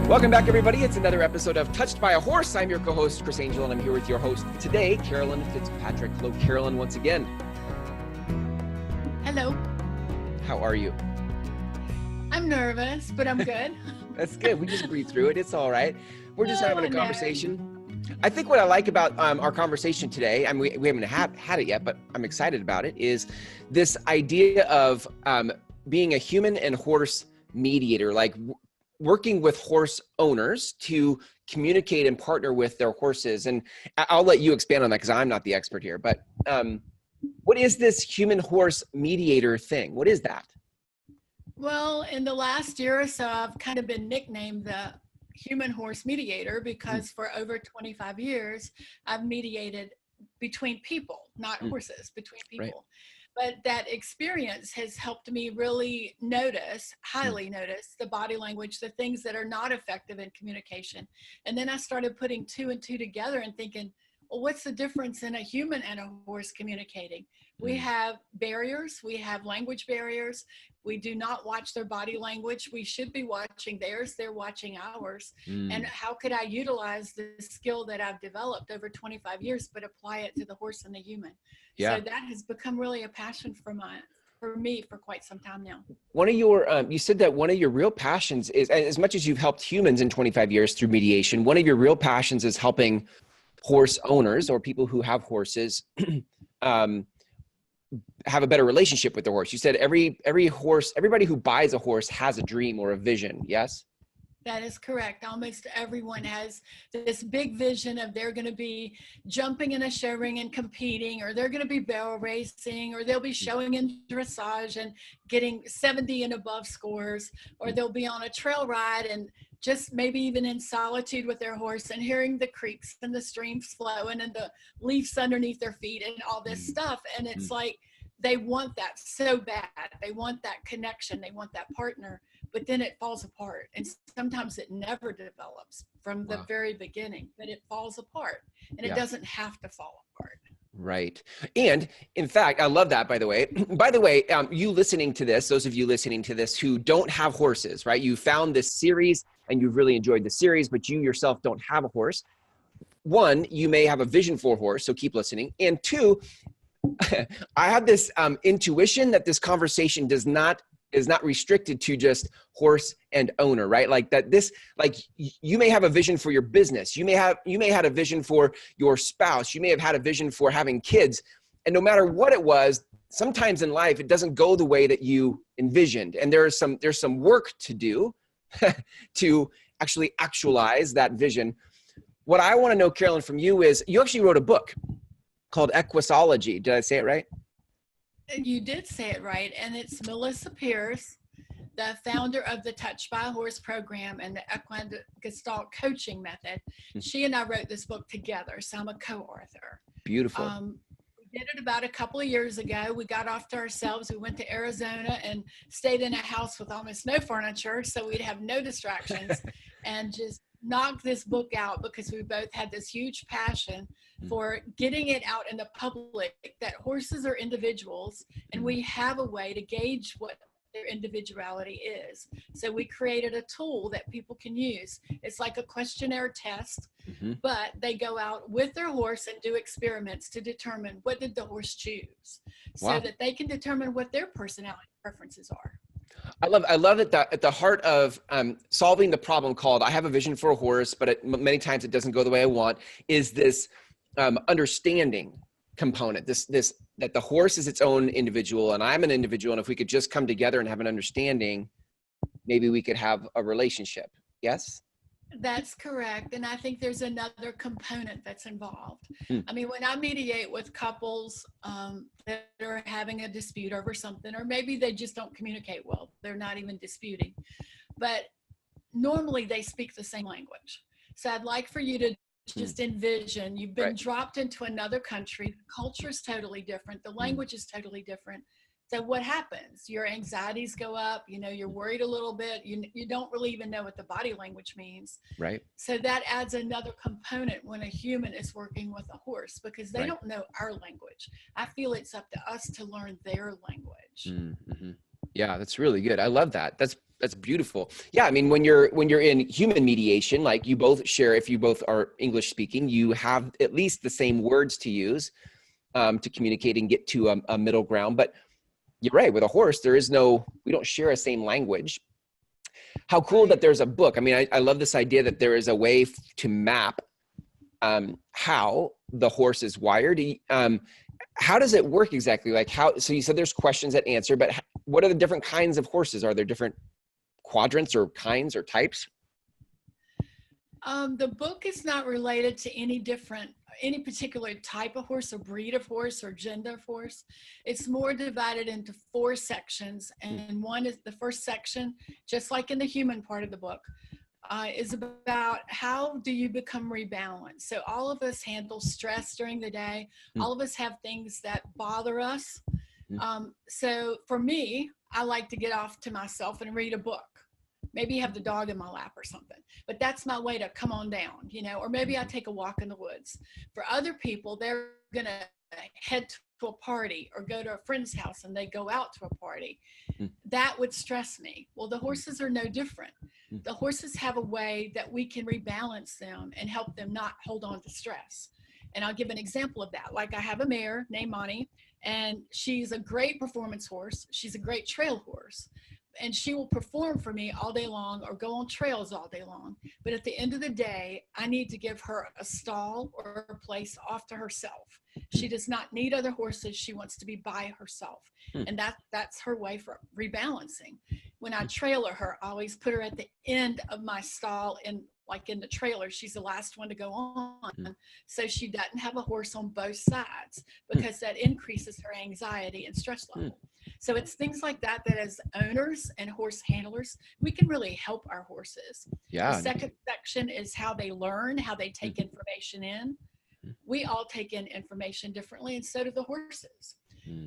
Welcome back, everybody. It's another episode of Touched by a Horse. I'm your co-host, Chris Angel, and I'm here with your host today, Carolyn Fitzpatrick. Hello, Carolyn, once again. Hello. How are you? I'm nervous, but I'm good. That's good. We just breathe through it. It's all right. We're just having a conversation. I think what I like about our conversation today, and we haven't had it yet, but I'm excited about it, is this idea of being a human and horse mediator, like working with horse owners to communicate and partner with their horses. And I'll let you expand on that because I'm not the expert here. But what is this human horse mediator thing? What is that? Well, in the last year or so, I've kind of been nicknamed the human horse mediator because for over 25 years, I've mediated between people, not horses, between people. Right. But that experience has helped me really highly notice the body language, the things that are not effective in communication. And then I started putting two and two together and thinking, well, what's the difference in a human and a horse communicating? We have barriers. We have language barriers. We do not watch their body language. We should be watching theirs. They're watching ours. And how could I utilize the skill that I've developed over 25 years, but apply it to the horse and the human? Yeah. So that has become really a passion for me for quite some time now. One of your, you said that one of your real passions is, as much as you've helped humans in 25 years through mediation, one of your real passions is helping horse owners or people who have horses have a better relationship with their horse. You said everybody who buys a horse has a dream or a vision. Yes? That is correct. Almost everyone has this big vision of they're going to be jumping in a show ring and competing, or they're going to be barrel racing, or they'll be showing in dressage and getting 70 and above scores, or they'll be on a trail ride and just maybe even in solitude with their horse and hearing the creeks and the streams flowing and the leaves underneath their feet and all this stuff. And it's like, they want that so bad. They want that connection. They want that partner, but then it falls apart. And sometimes it never develops from the very beginning, but it falls apart, and it doesn't have to fall apart. Right. And in fact, I love that, by the way. By the way, you listening to this, those of you listening to this who don't have horses, right? You found this series and you've really enjoyed the series, but you yourself don't have a horse. One, you may have a vision for a horse, so keep listening. And two, I have this intuition that this conversation is not restricted to just horse and owner, right? Like that you may have a vision for your business. You may had a vision for your spouse. You may have had a vision for having kids. And no matter what it was, sometimes in life, it doesn't go the way that you envisioned. And there's some work to do to actually actualize that vision. What I want to know, Carolyn, from you is you actually wrote a book called Equusology. Did I say it right? You did say it right. And it's Melissa Pierce, the founder of the Touched by a Horse program and the Equine Gestalt coaching method. She and I wrote this book together, so I'm a co-author. Beautiful. We did it about a couple of years ago. We got off to ourselves. We went to Arizona and stayed in a house with almost no furniture, so we'd have no distractions, and just knocked this book out because we both had this huge passion for getting it out in the public that horses are individuals, and we have a way to gauge what their individuality is. So we created a tool that people can use. It's like a questionnaire test, but they go out with their horse and do experiments to determine what did the horse choose, so that they can determine what their personality preferences are. I love that at the heart of solving the problem called, I have a vision for a horse, but many times it doesn't go the way I want, is this understanding component, this that the horse is its own individual and I'm an individual. And if we could just come together and have an understanding, maybe we could have a relationship. Yes? That's correct. And I think there's another component that's involved. I mean, when I mediate with couples that are having a dispute over something, or maybe they just don't communicate well, they're not even disputing, but normally they speak the same language. So I'd like for you to just envision you've been dropped into another country. The culture is totally different. The language is totally different. So what happens? Your anxieties go up, you know, you're worried a little bit. You don't really even know what the body language means. Right. So that adds another component when a human is working with a horse, because they Right. don't know our language. I feel it's up to us to learn their language. Mm-hmm. Yeah, that's really good. I love that. That's beautiful. Yeah, I mean, when you're in human mediation, like you both share, if you both are English speaking, you have at least the same words to use to communicate and get to a middle ground. But you're right, with a horse, we don't share a same language. How cool that there's a book. I mean, I love this idea that there is a way to map how the horse is wired. How does it work exactly? Like so you said there's questions that answer, but what are the different kinds of horses? Are there different quadrants or kinds or types? The book is not related to any particular type of horse or breed of horse or gender of horse. It's more divided into 4 sections. And one is the first section, just like in the human part of the book, is about how do you become rebalanced. So all of us handle stress during the day. All of us have things that bother us. So for me, I like to get off to myself and read a book. Maybe have the dog in my lap or something, but that's my way to come on down, you know, or maybe I take a walk in the woods. For other people, they're going to head to a party or go to a friend's house and they go out to a party. That would stress me. Well, the horses are no different. The horses have a way that we can rebalance them and help them not hold on to stress. And I'll give an example of that. Like I have a mare named Monty, and she's a great performance horse. She's a great trail horse. And she will perform for me all day long or go on trails all day long. But at the end of the day, I need to give her a stall or a place off to herself. She does not need other horses. She wants to be by herself. And that's her way for rebalancing. When I trailer her, I always put her at the end of my stall like in the trailer. She's the last one to go on. So she doesn't have a horse on both sides, because that increases her anxiety and stress level. So it's things like that as owners and horse handlers, we can really help our horses. Yeah. The second section is how they learn, how they take information in. We all take in information differently, and so do the horses.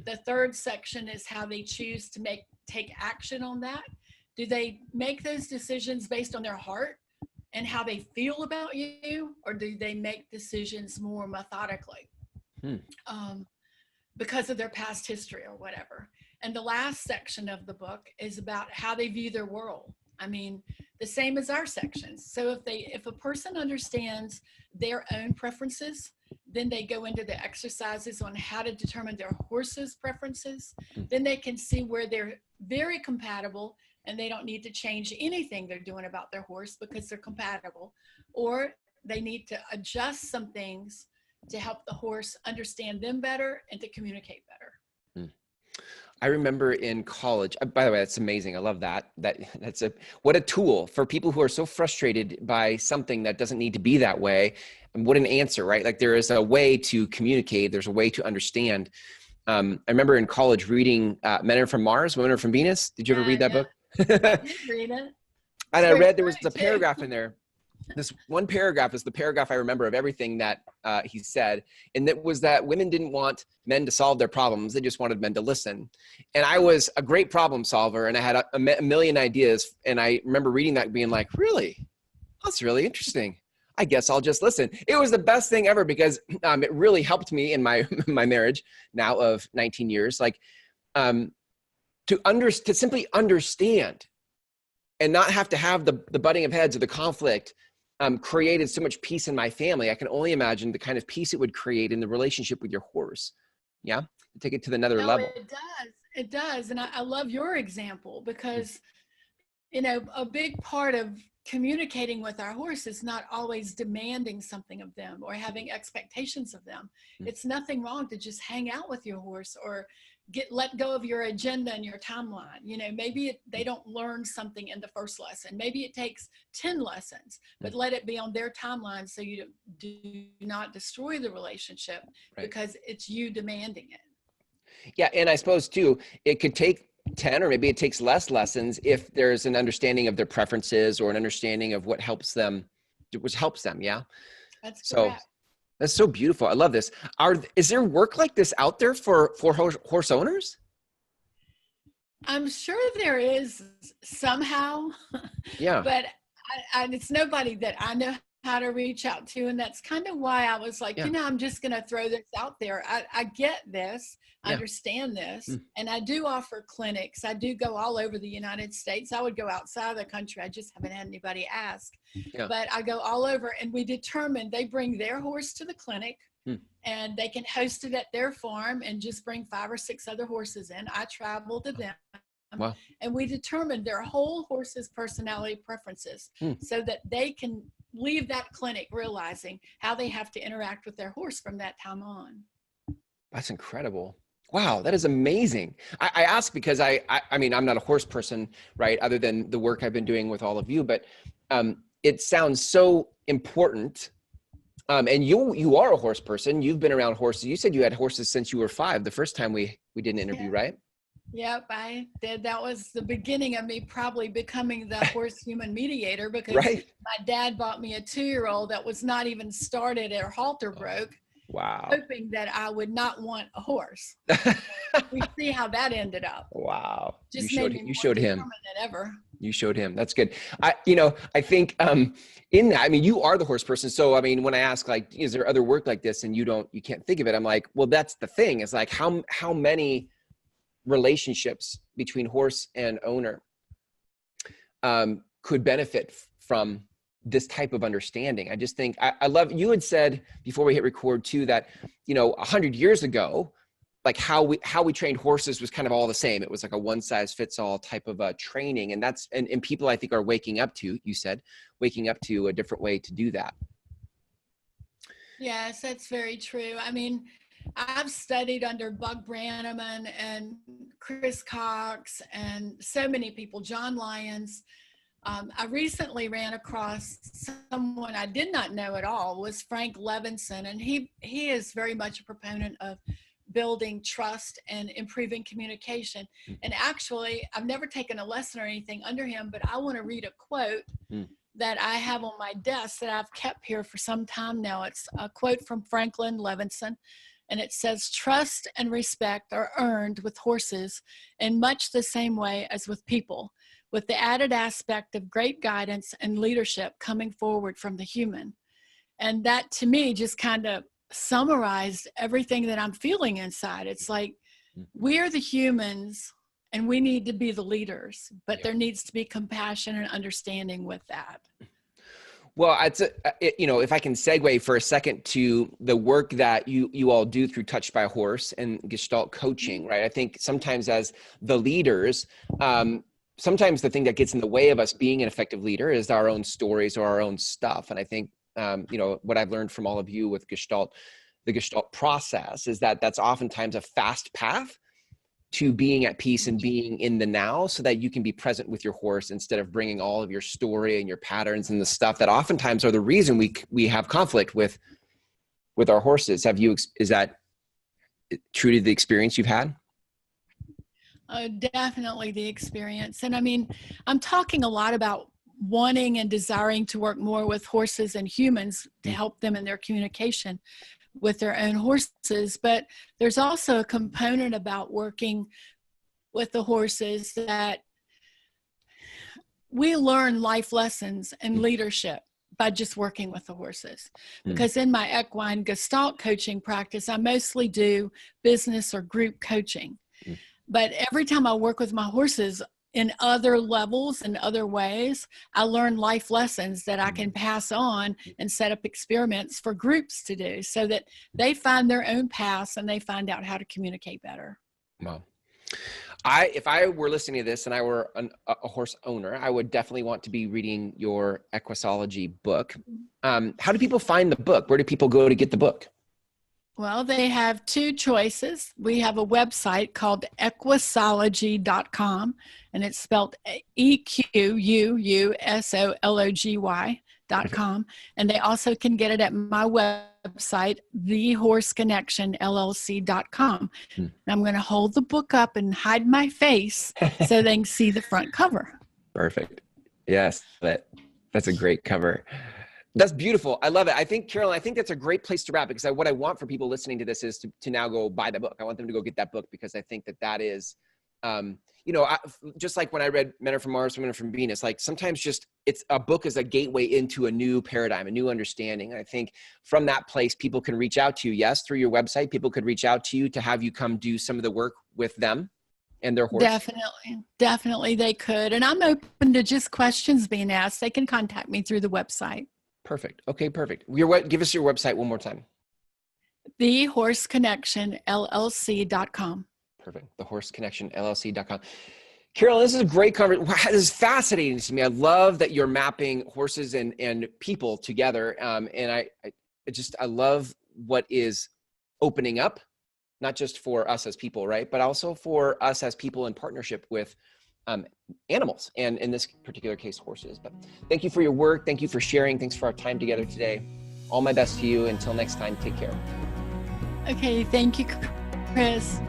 The third section is how they choose to take action on that. Do they make those decisions based on their heart and how they feel about you, or do they make decisions more methodically because of their past history or whatever? And the last section of the book is about how they view their world. I mean, the same as our sections. So if a person understands their own preferences, then they go into the exercises on how to determine their horse's preferences. Then they can see where they're very compatible and they don't need to change anything they're doing about their horse because they're compatible, or they need to adjust some things to help the horse understand them better and to communicate better. I remember in college, by the way, that's amazing. I love that. What a tool for people who are so frustrated by something that doesn't need to be that way. And what an answer, right? Like there is a way to communicate. There's a way to understand. I remember in college reading Men Are From Mars, Women Are From Venus. Did you ever read that book? I did read it. And I read, there was a paragraph in there. This one paragraph is the paragraph I remember of everything that he said. And that was that women didn't want men to solve their problems. They just wanted men to listen. And I was a great problem solver and I had a million ideas. And I remember reading that being like, really? That's really interesting. I guess I'll just listen. It was the best thing ever because it really helped me in my marriage now of 19 years, like to simply understand and not have to have the butting of heads or the conflict. Created so much peace in my family. I can only imagine the kind of peace it would create in the relationship with your horse. Yeah. Take it to another level. It does. And I love your example because, you know, a big part of communicating with our horse is not always demanding something of them or having expectations of them. It's nothing wrong to just hang out with your horse or let go of your agenda and your timeline. You know, maybe they don't learn something in the first lesson. Maybe it takes 10 lessons, but let it be on their timeline so you do not destroy the relationship because it's you demanding it. Yeah. And I suppose too, it could take 10 or maybe it takes less lessons if there's an understanding of their preferences or an understanding of what helps them. Yeah. That's correct. That's so beautiful. I love this. Is there work like this out there for horse owners? I'm sure there is somehow, Yeah. but it's nobody that I know how to reach out to. And that's kind of why I was like, Yeah. I'm just going to throw this out there. I get this, I Yeah. understand this. Mm. And I do offer clinics. I do go all over the United States. I would go outside of the country. I just haven't had anybody ask. Yeah. But I go all over, and we determine they bring their horse to the clinic. Mm. And they can host it at their farm and just bring 5 or 6 other horses in. I travel to them. Wow. And we determine their whole horse's personality preferences so that they can leave that clinic realizing how they have to interact with their horse from that time on. That's incredible. Wow, that is amazing. I ask because I mean, I'm not a horse person, right? Other than the work I've been doing with all of you, but it sounds so important. And you are a horse person. You've been around horses. You said you had horses since you were 5, the first time we did an interview, right? Yep, I did. That was the beginning of me probably becoming the horse human mediator, because Right. my dad bought me a 2-year-old that was not even started, her halter broke. Wow. Hoping that I would not want a horse. We see how that ended up. Wow. Just you showed him. than ever. You showed him. That's good. I think in that, I mean, you are the horse person. So, I mean, when I ask, like, is there other work like this, and you can't think of it, I'm like, well, that's the thing. It's like, how many relationships between horse and owner could benefit from this type of understanding. I just think I love, you had said before we hit record too, that 100 years ago, like how we trained horses was kind of all the same. It was like a one size fits all type of training, and that's and people I think are waking up to, you said, waking up to a different way to do that. Yes, that's very true. I mean, I've studied under Buck Brannaman and Chris Cox and so many people, John Lyons. I recently ran across someone I did not know at all, was Frank Levinson, and he is very much a proponent of building trust and improving communication. And actually, I've never taken a lesson or anything under him, but I want to read a quote that I have on my desk that I've kept here for some time now. It's a quote from Franklin Levinson, and it says, "Trust and respect are earned with horses in much the same way as with people, with the added aspect of great guidance and leadership coming forward from the human." And that to me just kind of summarized everything that I'm feeling inside. It's like, we're the humans and we need to be the leaders, but there needs to be compassion and understanding with that. Well, if I can segue for a second to the work that you all do through Touched by a Horse and Gestalt coaching, right? I think sometimes as the leaders, sometimes the thing that gets in the way of us being an effective leader is our own stories or our own stuff. And I think, what I've learned from all of you with Gestalt, the Gestalt process, is that that's oftentimes a fast path to being at peace and being in the now, so that you can be present with your horse instead of bringing all of your story and your patterns and the stuff that oftentimes are the reason we have conflict with our horses. Is that true to the experience you've had? Definitely the experience. And I mean, I'm talking a lot about wanting and desiring to work more with horses and humans to help them in their communication with their own horses. But there's also a component about working with the horses that we learn life lessons and leadership by just working with the horses. Because in my equine Gestalt coaching practice, I mostly do business or group coaching. But every time I work with my horses in other levels and other ways, I learn life lessons that I can pass on and set up experiments for groups to do, so that they find their own paths and they find out how to communicate better. Wow. If I were listening to this and I were a horse owner, I would definitely want to be reading your Equusology book. How do people find the book? Where do people go to get the book? Well, they have 2 choices. We have a website called Equusology.com, and it's spelled EQUUSOLOGY.com. And they also can get it at my website, thehorseconnectionllc.com. And I'm going to hold the book up and hide my face so they can see the front cover. Perfect. Yes, that's a great cover. That's beautiful. I love it. I think, Carolyn, that's a great place to wrap, because what I want for people listening to this is to now go buy the book. I want them to go get that book, because I think that is Just like when I read Men Are From Mars, Women Are From Venus, like sometimes just a book is a gateway into a new paradigm, a new understanding. And I think from that place, people can reach out to you. Yes, through your website, people could reach out to you to have you come do some of the work with them and their horse. Definitely they could. And I'm open to just questions being asked. They can contact me through the website. Perfect. Okay, perfect. Give us your website one more time. TheHorseConnectionLLC.com. Perfect. TheHorseConnectionLLC.com. Carolyn, this is a great conversation. This is fascinating to me. I love that you're mapping horses and people together. And I love what is opening up, not just for us as people, right? But also for us as people in partnership with animals, and in this particular case, horses. But thank you for your work. Thank you for sharing. Thanks for our time together today. All my best to you. Until next time, take care. Okay, thank you, Chris.